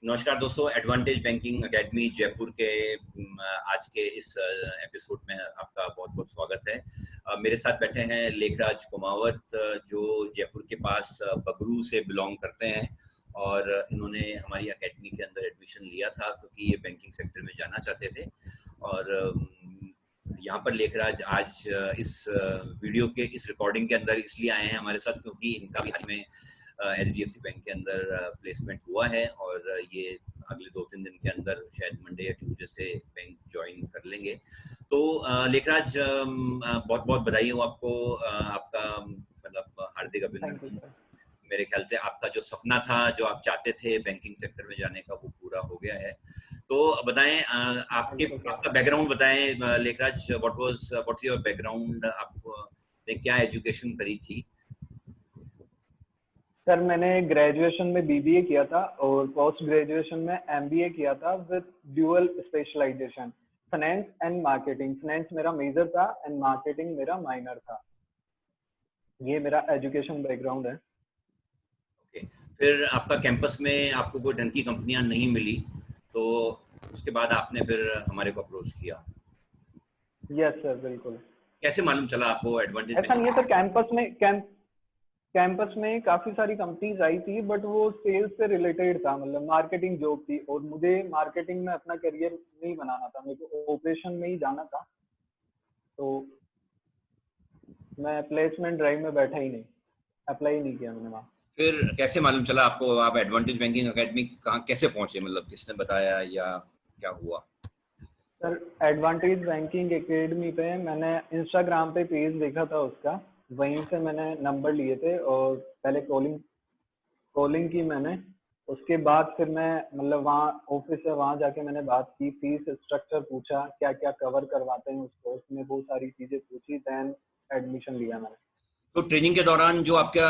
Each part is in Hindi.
नमस्कार दोस्तों, एडवांटेज बैंकिंग एकेडमी जयपुर के आज के इस एपिसोड में आपका बहुत बहुत स्वागत है। मेरे साथ बैठे हैं लेखराज कुमावत, जो जयपुर के पास बगरू से बिलोंग करते हैं और इन्होंने हमारी एकेडमी के अंदर एडमिशन लिया था क्योंकि ये बैंकिंग सेक्टर में जाना चाहते थे। और यहाँ पर लेखराज आज इस वीडियो के इस रिकॉर्डिंग के अंदर इसलिए आए हैं हमारे साथ क्योंकि इनका भी हाल में HDFC बैंक के अंदर प्लेसमेंट हुआ है और ये अगले 2-3 दिन के अंदर शायद मंडे या ट्यूसडे से बैंक ज्वाइन कर लेंगे। तो लेखराज, बहुत बहुत बधाई हो आपको। आपका मतलब हार्दिक अभिनंदन। मेरे ख्याल से आपका जो सपना था, जो आप चाहते थे बैंकिंग सेक्टर में जाने का, वो पूरा हो गया है। तो बताएं, आपका बैकग्राउंड बताएं लेखराज। व्हाट योर बैकग्राउंड, आपने क्या एजुकेशन करी थी? सर, मैंने ग्रेजुएशन में BBA किया था और पोस्ट ग्रेजुएशन में MBA किया था with dual specialisation, finance and marketing. Finance मेरा मेजर था एंड मार्केटिंग मेरा माइनर था। ये मेरा एजुकेशन बैकग्राउंड है। ओके, फिर आपका कैंपस में आपको कोई ढंग की कंपनियां नहीं मिली, तो उसके बाद आपने फिर हमारे को अप्रोच किया। यस सर, बिल्कुल। कैसे मालूम चला आपको एडवांटेज ऐसा नहीं है सर, बैंक? कैंपस में काफी सारी कंपनीज आई थी, बट वो सेल्स से रिलेटेड था, मतलब मार्केटिंग जॉब थी और मुझे मार्केटिंग में अपना करियर नहीं बनाना था, मेरे को ऑपरेशन में ही जाना था। तो मैं प्लेसमेंट ड्राइव में बैठा ही नहीं, अप्लाई नहीं किया मैंने वहाँ। फिर कैसे मालूम चला आपको आप एडवांटेज बैंकिंग एकेडमी कहाँ कैसे पहुंचे, मतलब किसने बताया या क्या हुआ? सर, एडवांटेज बैंकिंग एकेडमी पे मैंने इंस्टाग्राम पे पेज देखा था उसका, वहीं से मैंने नंबर लिए थे और पहले कॉलिंग की मैंने। उसके बाद फिर मैं मतलब वहाँ ऑफिस है, वहाँ जाके मैंने बात की, फीस स्ट्रक्चर पूछा, क्या क्या कवर करवाते हैं उस कोर्स में, वो सारी चीजें पूछी, देन एडमिशन लिया मैंने। तो ट्रेनिंग के दौरान जो आपका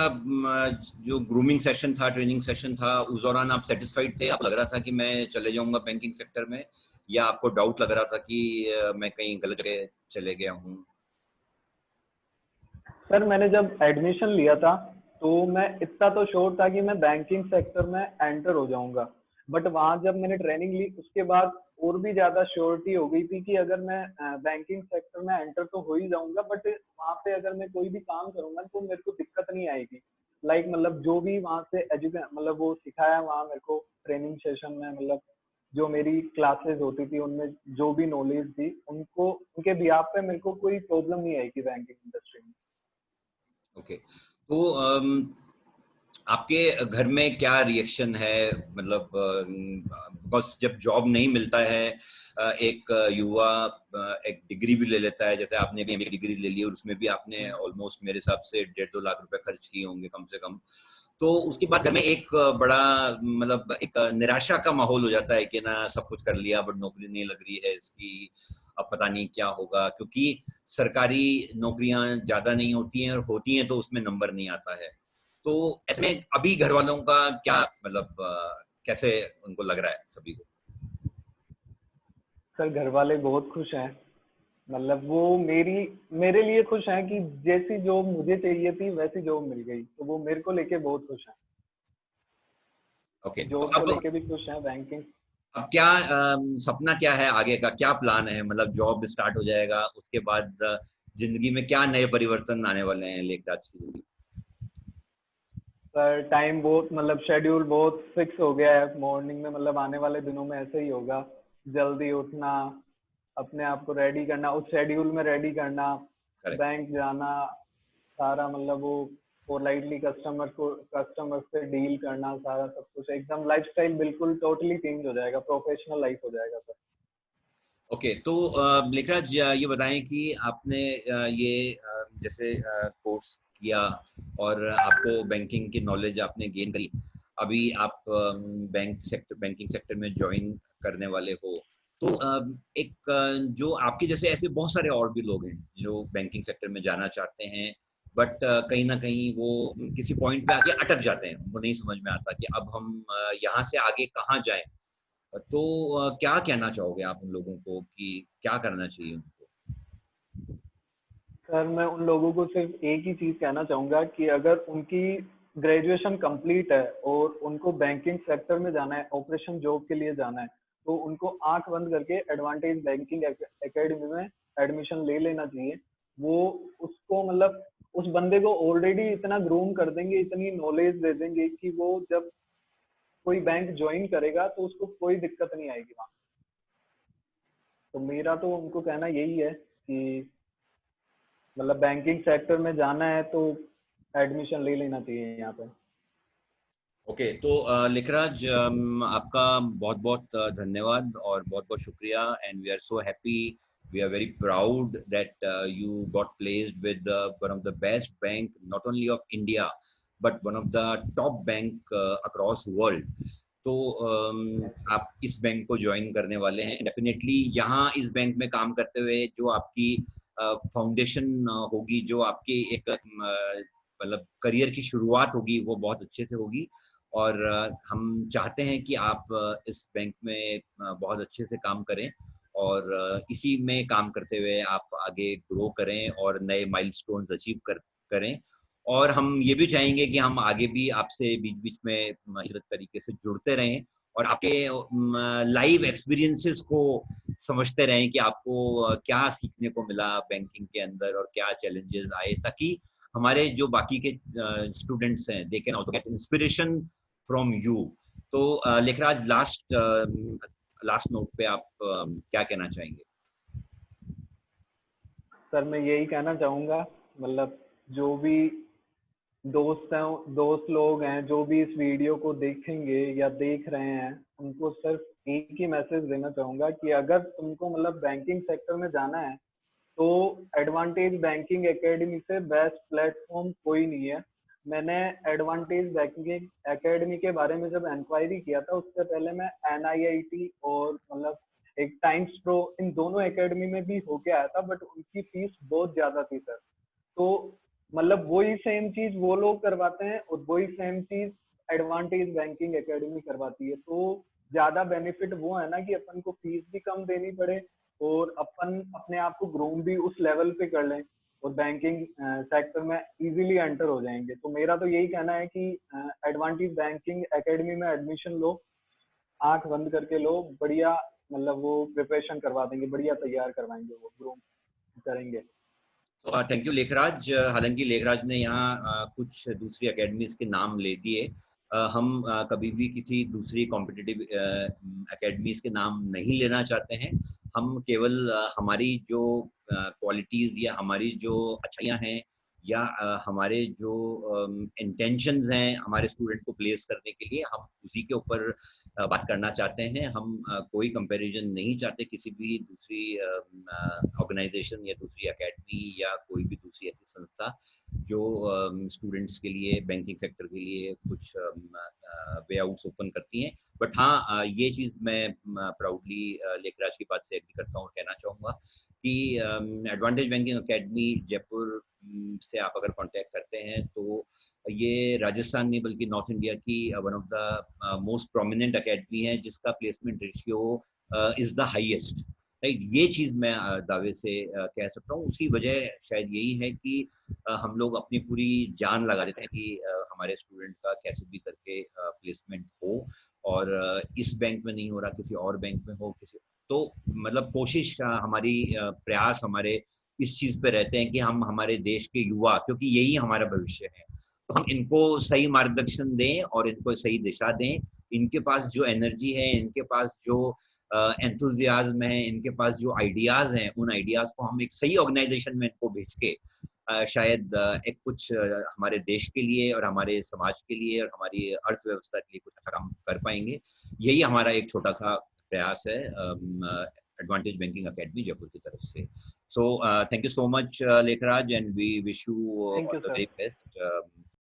जो ग्रूमिंग सेशन था, ट्रेनिंग सेशन था, उस दौरान आप सेटिस्फाइड थे? आप लग रहा था कि मैं चले जाऊंगा बैंकिंग सेक्टर में, या आपको डाउट लग रहा था कि मैं कहीं गलत जगह चले गया हूँ? सर, मैंने जब एडमिशन लिया था तो मैं इतना तो श्योर था कि मैं बैंकिंग सेक्टर में एंटर हो जाऊंगा, बट वहां जब मैंने ट्रेनिंग ली उसके बाद और भी ज्यादा श्योरिटी हो गई थी कि अगर मैं बैंकिंग सेक्टर में एंटर तो हो ही जाऊंगा, बट वहां पे अगर मैं कोई भी काम करूंगा तो मेरे को दिक्कत नहीं आएगी। मतलब जो भी वहां से एजुकेशन मतलब वो सिखाया वहां मेरे को ट्रेनिंग सेशन में, मतलब जो मेरी क्लासेस होती थी उनमें जो भी नॉलेज थी उनको उनके बिहाफ पे मेरे को कोई प्रॉब्लम नहीं आएगी बैंकिंग इंडस्ट्री में। ओके, तो आपके घर में क्या रिएक्शन है? मतलब बस जब जॉब नहीं मिलता है, एक युवा एक डिग्री भी ले लेता है, जैसे आपने भी डिग्री ले ली और उसमें भी आपने ऑलमोस्ट मेरे हिसाब से 1.5-2 लाख रुपए खर्च किए होंगे कम से कम। तो उसके बाद घर में एक बड़ा मतलब एक निराशा का माहौल हो जाता है कि ना सब कुछ कर लिया बट नौकरी नहीं लग रही है इसकी, अब पता नहीं क्या होगा, क्योंकि सरकारी नौकरियां ज्यादा नहीं होती हैं और होती हैं तो उसमें नंबर नहीं आता है। तो ऐसे में अभी घर वालों का क्या मतलब कैसे उनको लग रहा है सभी को? सर, घर वाले बहुत खुश हैं, मतलब वो मेरे लिए खुश हैं कि जैसी जॉब मुझे चाहिए थी वैसी जॉब मिल गई, तो वो मेरे को लेके बहुत खुश हैं। ओके, तो जॉब को लेके भी खुश हैं बैंकिंग। अब क्या सपना क्या है आगे का, क्या प्लान है? मतलब जॉब स्टार्ट हो जाएगा उसके बाद जिंदगी में क्या नए परिवर्तन आने वाले हैं लेखराज की जिंदगी? पर टाइम बहुत मतलब शेड्यूल बहुत फिक्स हो गया है मॉर्निंग में, मतलब आने वाले दिनों में ऐसे ही होगा। जल्दी उठना, अपने आप को रेडी करना, उस शेड्यूल में रेडी करना, करेक्ट। बैंक जाना, सारा मतलब वो पोलाइटली कस्टमर से डील करना, सारा सब कुछ एकदम लाइफस्टाइल बिल्कुल टोटली चेंज हो जाएगा, प्रोफेशनल लाइफ हो जाएगा सर। ओके, तो लेखराज ये बताएं कि आपने ये जैसे कोर्स किया और आपको बैंकिंग की नॉलेज आपने गेन करी, अभी आप बैंकिंग सेक्टर में ज्वाइन करने वाले हो, तो एक जो आपके जैसे ऐसे बहुत सारे और भी लोग हैं जो बैंकिंग सेक्टर में जाना चाहते हैं, बट कहीं ना कहीं वो किसी पॉइंट पे आके अटक जाते हैं, उनको नहीं समझ में आता कि अब हम यहाँ से आगे कहाँ जाएं। तो क्या कहना चाहोगे आप उन लोगों को कि क्या करना चाहिए उनको? सर, मैं उन लोगों को सिर्फ एक ही चीज कहना चाहूंगा कि अगर उनकी ग्रेजुएशन कंप्लीट है और उनको बैंकिंग सेक्टर में जाना है, ऑपरेशन जॉब के लिए जाना है, तो उनको आंख बंद करके एडवांटेज बैंकिंग एकेडमी में एडमिशन ले लेना चाहिए। वो उसको मतलब उस बंदे को ऑलरेडी इतना ग्रूम कर देंगे, इतनी नॉलेज दे देंगे कि वो जब कोई बैंक ज्वाइन करेगा तो उसको कोई दिक्कत नहीं आएगी वहाँ। तो मेरा तो उनको कहना यही है कि मतलब बैंकिंग सेक्टर में जाना है तो एडमिशन ले लेना चाहिए यहाँ पे। ओके, तो लिखराज, आपका बहुत बहुत धन्यवाद और बहुत बहुत शुक्रिया, and we are so happy, we are very proud that you got placed with one of the best bank not only of India but one of the top bank across world. तो आप इस बैंक को ज्वाइन करने वाले हैं डेफिनेटली। यहाँ इस बैंक में काम करते हुए जो आपकी फाउंडेशन होगी, जो आपकी एक मतलब करियर की शुरुआत होगी, वो बहुत अच्छे से होगी। और हम चाहते हैं कि आप इस बैंक में बहुत अच्छे से काम करें और इसी में काम करते हुए आप आगे ग्रो करें और नए माइलस्टोन्स अचीव करें। और हम ये भी चाहेंगे कि हम आगे भी आपसे बीच बीच में इस तरीके से जुड़ते रहें और आपके लाइव एक्सपीरियंसेस को समझते रहें कि आपको क्या सीखने को मिला बैंकिंग के अंदर और क्या चैलेंजेस आए, ताकि हमारे जो बाकी के स्टूडेंट्स हैं they can also get inspiration from you. तो लेखराज, लास्ट नोट पे आप क्या कहना चाहेंगे? सर मैं यही कहना चाहूंगा, मतलब जो भी दोस्त लोग हैं जो भी इस वीडियो को देखेंगे या देख रहे हैं, उनको सिर्फ एक ही मैसेज देना चाहूंगा कि अगर तुमको मतलब बैंकिंग सेक्टर में जाना है तो एडवांटेज बैंकिंग एकेडमी से बेस्ट प्लेटफॉर्म कोई नहीं है। मैंने एडवांटेज बैंकिंग एकेडमी के बारे में जब इंक्वायरी किया था, उससे पहले मैं NIIT और मतलब एक टाइम्स प्रो, इन दोनों एकेडमी में भी होके आया था, बट उनकी फीस बहुत ज्यादा थी सर। तो मतलब वही सेम चीज वो लोग करवाते हैं और वही सेम चीज एडवांटेज बैंकिंग एकेडमी करवाती है। तो ज्यादा बेनिफिट वो है ना कि अपन को फीस भी कम देनी पड़े और अपन अपने आप को ग्रूम भी उस लेवल पे कर लें और बैंकिंग सेक्टर में इजीली एंटर हो जाएंगे। तो मेरा तो यही कहना है कि एडवांटेज बैंकिंग एकेडमी में एडमिशन लो, आंख बंद करके लो, बढ़िया मतलब वो प्रिपरेशन करवा देंगे, बढ़िया तैयार करवाएंगे, वो ग्रूम करेंगे। तो थैंक यू लेखराज। हालांकि लेखराज ने यहाँ कुछ दूसरी एकेडमीज के नाम ले दिए। हम कभी भी किसी दूसरी कॉम्पिटिटिव एकेडमीज के नाम नहीं लेना चाहते हैं। हम केवल हमारी जो क्वालिटीज या हमारी जो अच्छाइयाँ हैं या हमारे जो इंटेंशंस हैं हमारे स्टूडेंट को प्लेस करने के लिए, हम उसी के ऊपर बात करना चाहते हैं। हम कोई कंपैरिजन नहीं चाहते किसी भी दूसरी ऑर्गेनाइजेशन या दूसरी एकेडमी या कोई भी दूसरी ऐसी संस्था जो स्टूडेंट्स के लिए बैंकिंग सेक्टर के लिए कुछ वे आउट्स ओपन करती हैं। बट हाँ, ये चीज़ मैं प्राउडली लेखराज की बात से एग्री करता हूँ और कहना चाहूँगा कि एडवांटेज बैंकिंग एकेडमी जयपुर से आप अगर कांटेक्ट करते हैं तो ये राजस्थान नहीं बल्कि नॉर्थ इंडिया की one of the most prominent academy है जिसका placement ratio is the highest, right. ये चीज़ मैं दावे से कह सकता हूँ। उसकी वजह शायद यही है कि हम लोग अपनी पूरी जान लगा देते हैं कि हमारे स्टूडेंट का कैसे भी करके प्लेसमेंट हो, और इस बैंक में नहीं हो रहा, किसी और बैंक में हो, किसी तो मतलब कोशिश हमारी प्रयास हमारे इस चीज़ पे रहते हैं कि हम हमारे देश के युवा, क्योंकि यही हमारा भविष्य है, तो हम इनको सही मार्गदर्शन दें और इनको सही दिशा दें। इनके पास जो एनर्जी है, इनके पास जो एंथुजियाज्म है, इनके पास जो आइडियाज हैं, उन आइडियाज को हम एक सही ऑर्गेनाइजेशन में इनको भेज के शायद एक कुछ हमारे देश के लिए और हमारे समाज के लिए और हमारी अर्थव्यवस्था के लिए कुछ अच्छा काम कर पाएंगे। यही हमारा एक छोटा सा प्रयास है एडवांटेज बैंकिंग एकेडमी जयपुर की तरफ से। So thank you so much, Lekhraj, and we wish you thank all you the sir. very best.